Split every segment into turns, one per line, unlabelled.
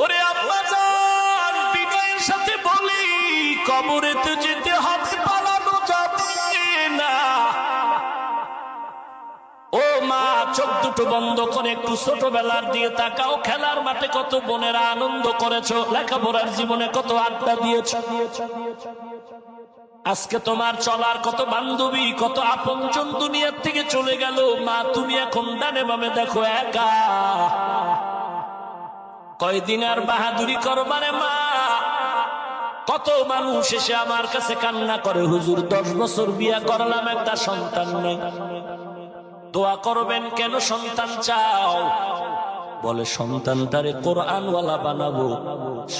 ওরে আম্মা জান, বিনয়ের সাথে বলি, কবরেতে যেতে হবে, পালানো যাবে না। ও মা, চোখ দুটো বন্ধ করে একটু ছোটবেলার দিয়ে তাকাও। খেলার মাঠে কত বোনেরা আনন্দ করেছো, লেখাপড়ার জীবনে কত আড্ডা দিয়েছো। আজকে তোমার চলার কত বান্ধবী, কত আপনজন দুনিয়ার থেকে চলে গেল। মা, তুমি এখন ডানে বামে দেখো একা। কয়দিন আর বাহাদুরি করবারে মা? কত মানুষ এসে আমার কাছে কান্না করে, হুজুর 10 বছর বিয়া করলাম, একটা সন্তান নেই। দোয়া করবেন, কেন সন্তান চাও? বলে সন্তানটারে কোরআনওয়ালা বানাবো,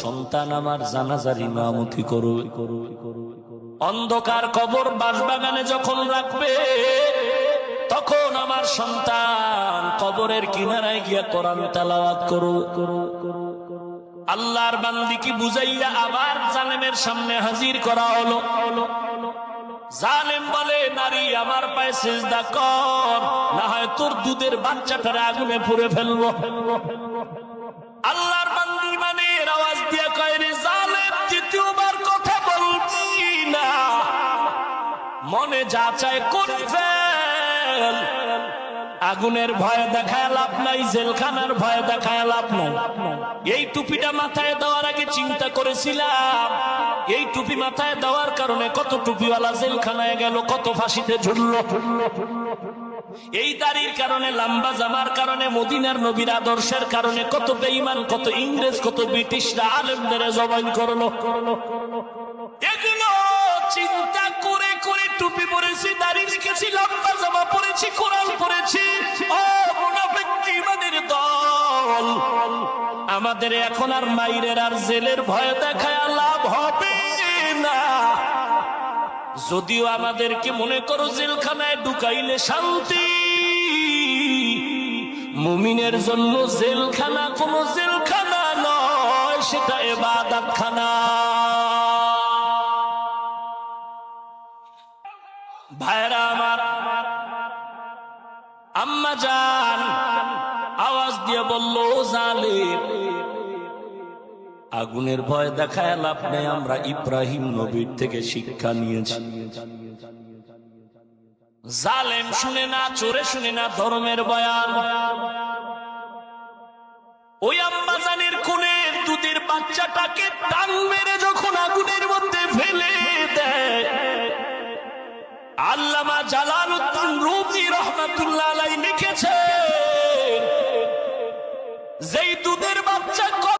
সন্তান আমার জানাজার ইমামতি করবে। অন্ধকার কবর বাসবাগানে যখন রাখবে, তখন আমার সন্তান কবরের কিনারায় গিয়া কোরআন তেলাওয়াত করো। আল্লাহর বান্দিকে বুঝাইয়া আবার জালেমের সামনে হাজির করা হলো। জালেম বলে, নারী আমার পায়ে সিজদা কর, না হয় তোর দুধের বাচ্চাটারে আগুনে পুড়ে ফেলবো। আল্লাহর বান্দি মানে আওয়াজ দিয়ে কয়, রে জালেম, দ্বিতীয়বার কথা বলবি না, মনে যা চায় করে ফেল। আগুনের ভয় দেখায় লাভ নাই, জেলখানার ভয় দেখায় লাভ নাই। এই টুপিটা মাথায় দেওয়ার আগে চিন্তা করেছিলাম, এই টুপি মাথায় দেওয়ার কারণে কত টুপিওয়ালা জেলখানায় গেল, কত ফাঁসিতে ঝুলল। এই দাড়ির কারণে, লম্বা জামার কারণে, মদিনার নবীর আদর্শের কারণে কত বেঈমান, কত ইংরেজ, কত ব্রিটিশরা আলেমদের জবাই করলো। এগুলো চিন্তা করে করে টুপি পরেছি, দাড়ি রেখেছি, লম্বা জামা পরেছি, কোরআন পরেছি। ও মুনাফিক ঈমানের দল, আমাদের এখন আর মাইরের আর জেলের ভয় দেখায় লাভ হবে না। যদিও আমাদেরকে মনে করো জেলখানায় ঢুকাইলে শান্তি, মুমিনের জন্য জেলখানা কোনো জেলখানা নয়, সেটা ইবাদতখানা। ভাইরা আমার, আম্মা জান আওয়াজ দিয়ে বলল, জালেম, আগুনের ভয় দেখায় লাভ নেই, আমরা ইব্রাহিম নবীর থেকে শিক্ষা নিয়েছি। জালেম শুনে না, চোরে শুনে না ধর্মের বয়ান। ওই আম্মা জানের কোলের দুধের বাচ্চাটাকে টান মেরে যখন আগুনের মধ্যে ফেলে দেয়, আল্লামা জালালউদ্দিন রুমি রহমাতুল্লাহ আলাইহি লিখেছেন, যেই দুধের বাচ্চা